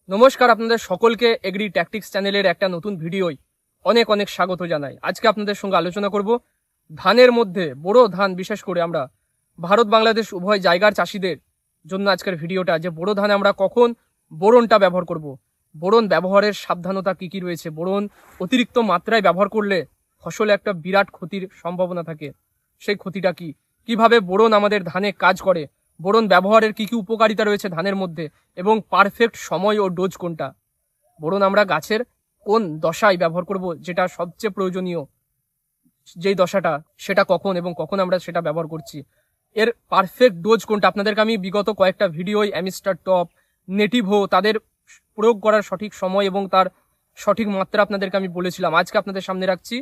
নমস্কার, আপনাদের সকলকে এগ্রি ট্যাকটিক্স চ্যানেলের একটা নতুন ভিডিওয় অনেক অনেক স্বাগত জানাই। আজকে আপনাদের সঙ্গে আলোচনা করব ধানের মধ্যে বোরো ধান, বিশেষ করে আমরা ভারত বাংলাদেশ উভয় জায়গার চাষিদের জন্য আজকের ভিডিওটা, যে বোরো ধানে আমরা কখন বোরনটা ব্যবহার করব, বোরন ব্যবহারের সাবধানতা কি কি রয়েছে, বোরন অতিরিক্ত মাত্রায় ব্যবহার করলে ফসলে একটা বিরাট ক্ষতির সম্ভাবনা থাকে, সেই ক্ষতিটা কি, কিভাবে বোরন আমাদের ধানে কাজ করে, বোরন ব্যবহারের কি কি উপকারিতা রয়েছে ধানের মধ্যে, এবং পারফেক্ট সময় ও ডোজ কোনটা, বোরন আমরা গাছের কোন দশায় ব্যবহার করব, যেটা সবচেয়ে প্রয়োজনীয়, যেই দশাটা সেটা কখন এবং কখন আমরা সেটা ব্যবহার করছি, এর পারফেক্ট ডোজ কোনটা। আপনাদেরকে আমি বিগত কয়েকটা ভিডিওয় অ্যামিস্টার টপ, নেটিভো, তাদের প্রয়োগ করার সঠিক সময় এবং তার সঠিক মাত্রা আপনাদেরকে আমি বলেছিলাম। আজকে আপনাদের সামনে রাখছি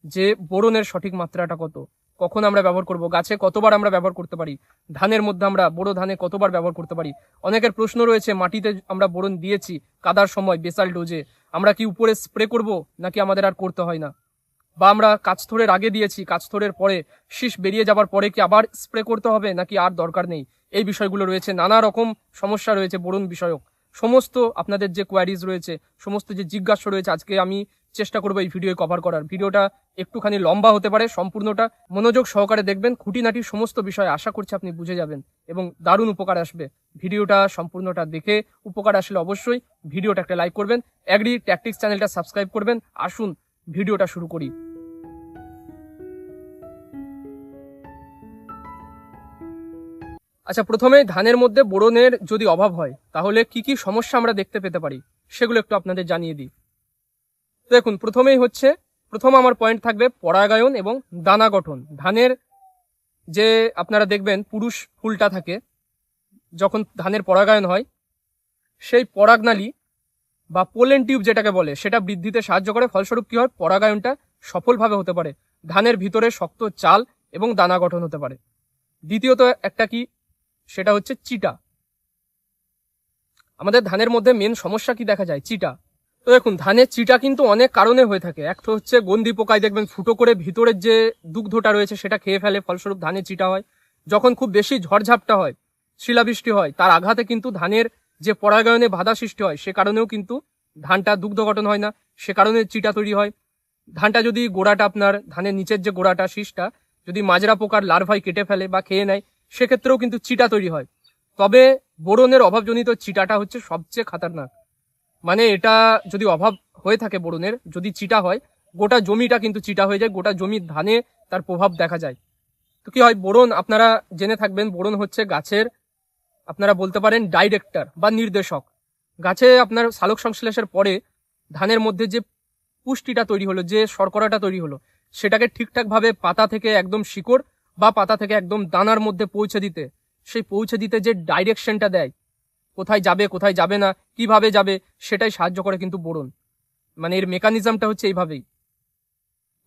যে বোরনের সঠিক মাত্রাটা কত, কখন আমরা ব্যবহার করব, গাছে কতবার আমরা ব্যবহার করতে পারি, ধানের মধ্যে আমরা বোরো ধানে কতবার ব্যবহার করতে পারি। অনেকের প্রশ্ন রয়েছে, মাটিতে আমরা বোরন দিয়েছি কাদার সময় বেসাল ডোজে, আমরা কি উপরে স্প্রে করব নাকি আমাদের আর করতে হয় না, বা আমরা কাঁচথোড়ের আগে দিয়েছি, কাঁচথোড়ের পরে শীষ বেরিয়ে যাবার পরে কি আবার স্প্রে করতে হবে নাকি আর দরকার নেই, এই বিষয়গুলো রয়েছে। নানা রকম সমস্যা রয়েছে বোরন বিষয়ক। সমস্ত আপনাদের যে কোয়ারিজ রয়েছে, সমস্ত যে জিজ্ঞাসা রয়েছে, আজকে আমি চেষ্টা করবো এই ভিডিও কভার করার। ভিডিওটা একটুখানি লম্বা হতে পারে, সম্পূর্ণটা মনোযোগ সহকারে দেখবেন, খুঁটিনাটি সমস্ত বিষয় আশা করছি আপনি বুঝে যাবেন এবং দারুণ উপকার আসবে। ভিডিওটা সম্পূর্ণটা দেখে উপকার আসলে অবশ্যই ভিডিওটা একটা লাইক করবেন, এগ্রি ট্যাকটিক্স চ্যানেলটা সাবস্ক্রাইব করবেন। আসুন ভিডিওটা শুরু করি। আচ্ছা, প্রথমে ধানের মধ্যে বোরনের যদি অভাব হয় তাহলে কি কি সমস্যা আমরা দেখতে পেতে পারি সেগুলো একটু আপনাদের জানিয়ে দিই। দেখুন, প্রথম আমার পয়েন্ট থাকবে পরাগায়ন এবং দানা গঠন। ধানের যে আপনারা দেখবেন পুরুষ ফুলটা থাকে, যখন ধানের পরাগায়ন হয়, সেই পরাগনালী বা পোলেন টিউব যেটাকে বলে, সেটা বৃদ্ধিতে সাহায্য করে। ফলস্বরূপ কি হয়, পরাগায়নটা সফলভাবে হতে পারে, ধানের ভিতরে শক্ত চাল এবং দানা গঠন হতে পারে। দ্বিতীয়ত একটা কি, সেটা হচ্ছে চিটা। আমাদের ধানের মধ্যে মেন সমস্যা কি দেখা যায়, চিটা। তো দেখুন, ধানের চিটা কিন্তু অনেক কারণে হয়ে থাকে। এক তো হচ্ছে গন্ধি পোকায় দেখবেন ফুটো করে ভিতরের যে দুগ্ধটা রয়েছে সেটা খেয়ে ফেলে, ফলস্বরূপ ধানের চিটা হয়। যখন খুব বেশি ঝড়ঝাপটা হয়, শিলাবৃষ্টি হয়, তার আঘাতে কিন্তু ধানের যে পরাগায়নে বাধা সৃষ্টি হয়, সে কারণেও কিন্তু ধানটা দুগ্ধ গঠন হয় না, সে কারণে চিটা তৈরি হয়। ধানটা যদি গোড়াটা, আপনার ধানের নিচের যে গোড়াটা, শীষটা যদি মাজরা পোকার লার্ভাই কেটে ফেলে বা খেয়ে নেয়, সেক্ষেত্রেও কিন্তু চিটা তৈরি হয়। তবে বোরনের অভাবজনিত চিটাটা হচ্ছে সবচেয়ে খাতারনাক। মানে এটা যদি অভাব হয়ে থাকে বোরনের, যদি চিটা হয়, গোটা জমিটা কিন্তু চিটা হয়ে যায়, গোটা জমির ধানে তার প্রভাব দেখা যায়। তো কি হয়, বোরন আপনারা জেনে থাকবেন, বোরন হচ্ছে গাছের, আপনারা বলতে পারেন ডাইরেক্টর বা নির্দেশক। গাছে আপনার সালোক সংশ্লেষের পরে ধানের মধ্যে যে পুষ্টিটা তৈরি হলো, যে শর্করাটা তৈরি হলো, সেটাকে ঠিকঠাক ভাবে পাতা থেকে একদম শিকড় বা পাতা থেকে একদম দানার মধ্যে পৌঁছে দিতে যে ডাইরেকশনটা দেয়, কোথায় যাবে কোথায় যাবে না, কিভাবে যাবে, সেটাই সাহায্য করে কিন্তু বোরন। মানে এর মেকানিজমটা হচ্ছে এইভাবেই।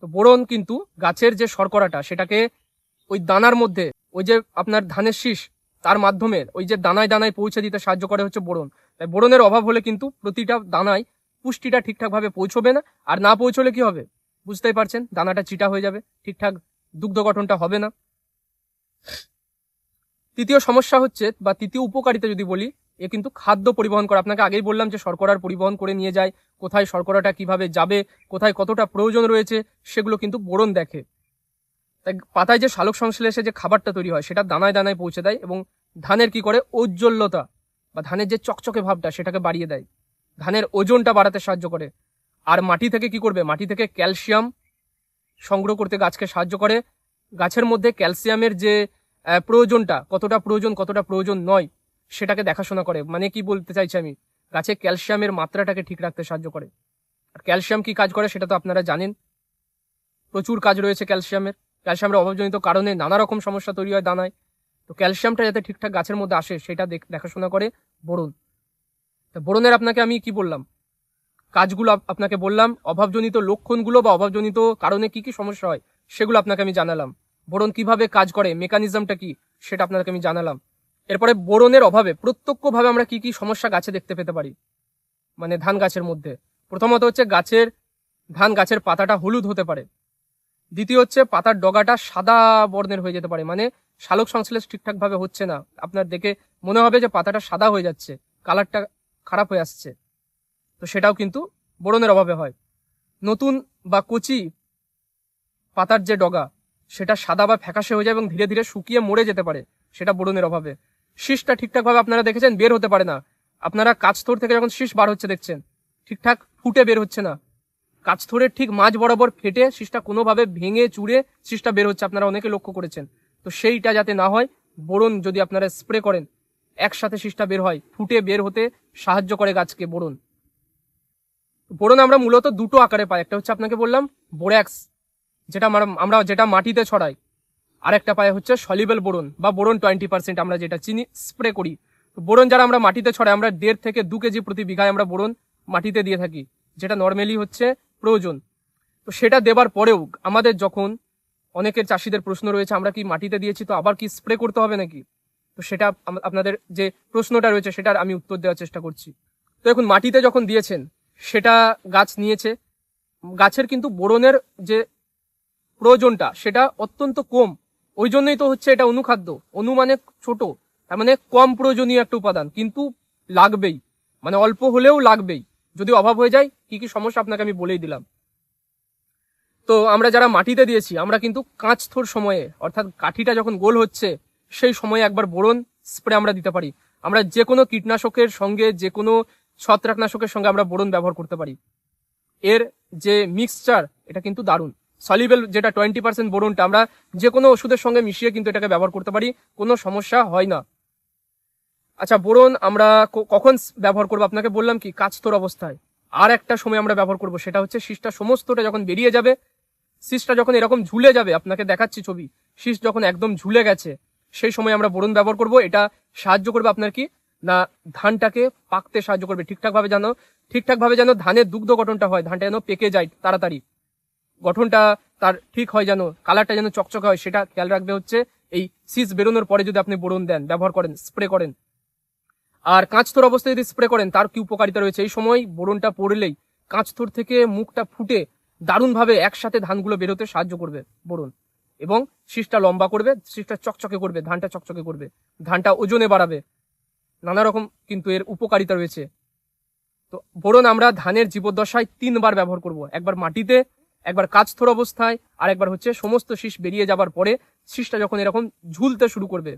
তো বোরন কিন্তু গাছের যে শর্করাটা, সেটাকে ওই দানার মধ্যে, ওই যে আপনার ধানের শীষ, তার মাধ্যমে ওই যে দানায় দানায় পৌঁছে দিতে সাহায্য করে হচ্ছে বোরন। তাই বোরনের অভাব হলে কিন্তু প্রতিটা দানায় পুষ্টিটা ঠিকঠাক ভাবে পৌঁছবে না, আর না পৌঁছলে কি হবে বুঝতেই পারছেন, দানাটা চিটা হয়ে যাবে, ঠিকঠাক দুগ্ধ গঠনটা হবে না। তৃতীয় সমস্যা হচ্ছে, বা তৃতীয় উপকারিতা যদি বলি, এ কিন্তু খাদ্য পরিবহন করা। আপনাকে আগেই বললাম যে শর্করার পরিবহন করে নিয়ে যায়, কোথায় শর্করাটা কিভাবে যাবে, কোথায় কতটা প্রয়োজন রয়েছে, সেগুলো কিন্তু বোরন দেখে। তাই পাতায় যে সালোক সংশ্লেষে যে খাবারটা তৈরি হয়, সেটা দানায় দানায় পৌঁছে দেয় এবং ধানের কি করে, ঔজ্জ্বল্যতা বা ধানের যে চকচকে ভাবটা সেটাকে বাড়িয়ে দেয়, ধানের ওজনটা বাড়াতে সাহায্য করে। আর মাটি থেকে কি করবে, মাটি থেকে ক্যালসিয়াম সংগ্রহ করতে গাছকে সাহায্য করে। গাছের মধ্যে ক্যালসিয়ামের যে প্রয়োজনটা, কতটা প্রয়োজন নয়, সেটাকে দেখাশোনা করে। মানে কি বলতে চাইছি আমি, গাছে ক্যালসিয়ামের মাত্রাটাকে ঠিক রাখতে সাহায্য করে। আর ক্যালসিয়াম কি কাজ করে সেটা তো আপনারা জানেন, প্রচুর কাজ রয়েছে ক্যালসিয়ামের। ক্যালসিয়ামের অভাবজনিত কারণে নানা রকম সমস্যা তৈরি হয় দানায়। তো ক্যালসিয়ামটা যাতে ঠিকঠাক গাছের মধ্যে আসে, সেটা দেখাশোনা করে বোরন। তো বোরনের আপনাকে আমি কি বললাম, কাজগুলো আপনাকে বললাম, অভাবজনিত লক্ষণগুলো বা অভাবজনিত কারণে কি কি সমস্যা হয় সেগুলো আপনাকে আমি জানালাম। বোরন কিভাবে কাজ করে, মেকানিজমটা কি, সেটা আপনাকে আমি জানালাম। এরপরে বোরনের অভাবে প্রত্যক্ষভাবে আমরা কি কি সমস্যা গাছে দেখতে পেতে পারি, মানে ধান গাছের মধ্যে। প্রথমত হচ্ছে ধান গাছের পাতাটা হলুদ হতে পারে। দ্বিতীয় হচ্ছে পাতার ডগাটা সাদা বর্ণের হয়ে যেতে পারে, মানে সালোক সংশ্লেষ ঠিকঠাক ভাবে হচ্ছে না, আপনার দেখে মনে হবে যে পাতাটা সাদা হয়ে যাচ্ছে, কালারটা খারাপ হয়ে আসছে। তো সেটাও কিন্তু বোরনের অভাবে হয়। নতুন বা কচি পাতার যে ডগা সেটা সাদা বা ফ্যাকাশে হয়ে যায় এবং ধীরে ধীরে শুকিয়ে মরে যেতে পারে, সেটা বোরনের অভাবে। শীষটা ঠিকঠাকভাবে আপনারা দেখেছেন বের হতে পারে না। আপনারা কাঁচথোর থেকে যখন শীষ বার হচ্ছে দেখছেন, ঠিকঠাক ফুটে বের হচ্ছে না, কাঁচথোরের ঠিক মাঝ বরাবর ফেটে শীষটা কোনোভাবে ভেঙে চুড়ে শীষটা বের হচ্ছে, আপনারা অনেকে লক্ষ্য করেছেন। তো সেইটা যাতে না হয়, বোরন যদি আপনারা স্প্রে করেন একসাথে শীষটা বের হয়, ফুটে বের হতে সাহায্য করে গাছকে বোরন। বোরন আমরা মূলত দুটো আকারে পাই, একটা হচ্ছে আপনাকে বললাম বোর্যাক্স, যেটা আমরা যেটা মাটিতে ছড়াই, আর একটা পাই হচ্ছে সলিবল বোরন বা বোরন 20% আমরা যেটা চিনি স্প্রে করি। বোরন যারা আমরা মাটিতে ছড়াই, আমরা 1.5 থেকে 2 কেজি প্রতি বিঘায় আমরা বোরন মাটিতে দিয়ে থাকি, যেটা নর্মালি হচ্ছে প্রয়োজন। তো সেটা দেবার পরেও আমাদের যখন অনেকের চাষিদের প্রশ্ন রয়েছে, আমরা কি মাটিতে দিয়েছি তো আবার কি স্প্রে করতে হবে নাকি? তো সেটা আপনাদের যে প্রশ্নটা রয়েছে সেটার আমি উত্তর দেওয়ার চেষ্টা করছি। তো এখন মাটিতে যখন দিয়েছেন, সেটা গাছ নিয়েছে, গাছের কিন্তু বোরনের যে প্রয়োজনটা সেটা অত্যন্ত কম। ওই জন্যই তো হচ্ছে এটা অনুখাদ্য, অনু মানে ছোট, তার মানে কম প্রয়োজনীয় একটা উপাদান, কিন্তু লাগবেই, মানে অল্প হলেও লাগবেই। যদি অভাব হয়ে যায় কি কি সমস্যা আপনাকে আমি বলেই দিলাম। তো আমরা যারা মাটিতে দিয়েছি, আমরা কিন্তু কাঁচথোর সময়ে, অর্থাৎ কাঠিটা যখন গোল হচ্ছে সেই সময়ে একবার বোরন স্প্রে আমরা দিতে পারি। আমরা যে কোনো কীটনাশকের সঙ্গে, যে কোনো ছত্রাকনাশকের সঙ্গে আমরা বোরন ব্যবহার করতে পারি। এর যে মিক্সচার এটা কিন্তু দারুণ। সলিবেল যেটা 20% বোরনটা আমরা যে কোনো ওষুধের সঙ্গে মিশিয়ে কিন্তু এটাকে ব্যবহার করতে পারি, কোনো সমস্যা হয় না। আচ্ছা, বোরন আমরা কখন ব্যবহার করবো? আপনাকে বললাম কি কাঁচথোর অবস্থায়। আর একটা সময় আমরা ব্যবহার করব, সেটা হচ্ছে শীষটা সমস্তটা যখন বেরিয়ে যাবে, শীষটা যখন এরকম ঝুলে যাবে, আপনাকে দেখাচ্ছি ছবি, শীষ যখন একদম ঝুলে গেছে সেই সময় আমরা বোরন ব্যবহার করব। এটা সাহায্য করবে আপনার কি না, ধানটাকে পাকতে সাহায্য করবে, ঠিকঠাকভাবে যেন ধানের দুগ্ধ গঠনটা হয়, ধানটা যেন পেকে যায় তাড়াতাড়ি, গঠনটা তার ঠিক হয়, যেন কালারটা যেন চকচকে হয়, সেটা খেয়াল রাখবে হচ্ছে এই শীষ বেরোনোর পরে যদি আপনি বোরন দেন, ব্যবহার করেন, স্প্রে করেন। আর কাঁচথোর অবস্থায় যদি স্প্রে করেন তার কি উপকারিতা রয়েছে, এই সময় বোরনটা পড়লেই কাঁচথোর থেকে মুখটা ফুটে দারুণভাবে একসাথে ধানগুলো বেরোতে সাহায্য করবে বোরন, এবং শীষটা লম্বা করবে, শীষটা চকচকে করবে, ধানটা চকচকে করবে, ধানটা ওজনে বাড়াবে, নানা রকম কিন্তু এর উপকারিতা রয়েছে। তো বোরন আমরা ধানের জীবদ্দশায় 3 বার ব্যবহার করব, একবার মাটিতে, একবার কাঁচথোর অবস্থায়, আর একবার হচ্ছে সমস্ত শীষ বেরিয়ে যাবার পরে, শীষটা যখন এরকম ঝুলতে শুরু করবে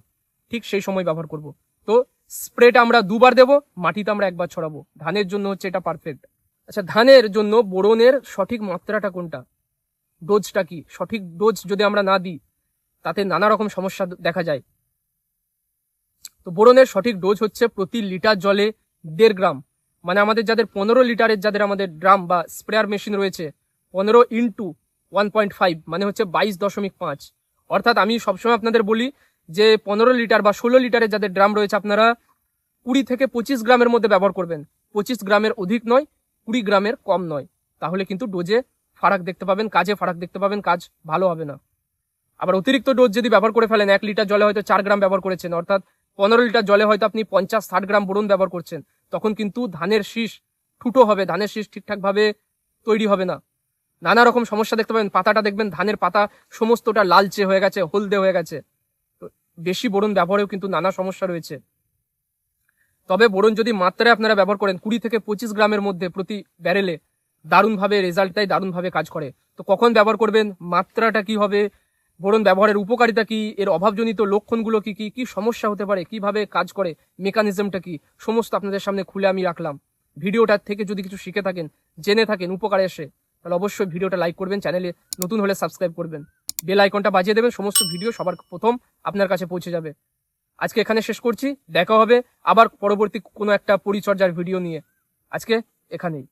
ঠিক সেই সময় ব্যবহার করব। তো স্প্রেটা আমরা 2 বার দেবো, মাটিতে আমরা 1 বার ছড়াবো, ধানের জন্য হচ্ছে এটা পারফেক্ট। আচ্ছা, ধানের জন্য বোরনের সঠিক মাত্রাটা কোনটা, ডোজটা কি? সঠিক ডোজ যদি আমরা না দিই তাতে নানা রকম সমস্যা দেখা যায়। তো বোরনের সঠিক ডোজ হচ্ছে প্রতি লিটার জলে 1.5 গ্রাম, মানে আমাদের যাদের 15 লিটারের যাদের আমাদের ড্রাম বা স্প্রেয়ার মেশিন রয়েছে, 15 ইন্টু 1.5 মানে হচ্ছে 22.5। অর্থাৎ আমি সবসময় আপনাদের বলি যে 15 লিটার বা 16 লিটারের যাদের ড্রাম রয়েছে, আপনারা 20 থেকে 25 গ্রামের মধ্যে ব্যবহার করবেন, 25 গ্রামের অধিক নয়, 20 গ্রামের কম নয়, তাহলে কিন্তু ডোজে ফারাক দেখতে পাবেন, কাজে ফারাক দেখতে পাবেন, কাজ ভালো হবে না। আবার অতিরিক্ত ডোজ যদি ব্যবহার করে ফেলেন, 1 লিটার জলে হয়তো 4 গ্রাম ব্যবহার করেছেন, অর্থাৎ 15 লিটার জলে হয়তো আপনি 50-60 গ্রাম বোরন ব্যবহার করছেন, তখন কিন্তু ধানের শীষ ঠুটো হবে, ধানের শীষ ঠিকঠাক ভাবে তৈরি হবে না, নানা রকম সমস্যা দেখতে পাবেন। পাতাটা দেখবেন, ধানের পাতা সমস্তটা লালচে হয়ে গেছে, হলদে হয়ে গেছে। তো বেশি বোরন ব্যবহারেও কিন্তু নানা সমস্যা রয়েছে। তবে বোরন যদি মাত্রায় আপনারা ব্যবহার করেন 20 থেকে 25 গ্রামের মধ্যে প্রতি ব্যারেলে, দারুণভাবে রেজাল্টটাই দারুণভাবে কাজ করে। তো কখন ব্যবহার করবেন, মাত্রাটা কি হবে, বোরন ব্যবহারের উপকারিতা কি, এর অভাবজনিত লক্ষণগুলো কি কি কি সমস্যা হতে পারে, কিভাবে কাজ করে, মেকানিজমটা কি, সমস্ত আপনাদের সামনে খুলে আমি রাখলাম। ভিডিওটার থেকে যদি কিছু শিখে থাকেন, জেনে থাকেন, উপকারে এসে, তাহলে অবশ্যই ভিডিওটা লাইক করবেন, চ্যানেলে নতুন হলে সাবস্ক্রাইব করবেন, বেল আইকনটা বাজিয়ে দেবেন, সমস্ত ভিডিও সবার প্রথম আপনার কাছে পৌঁছে যাবে। আজকে এখানে শেষ করছি, দেখা হবে আবার পরবর্তী কোনো একটা পরিচর্যার ভিডিও নিয়ে। আজকে এখানেই।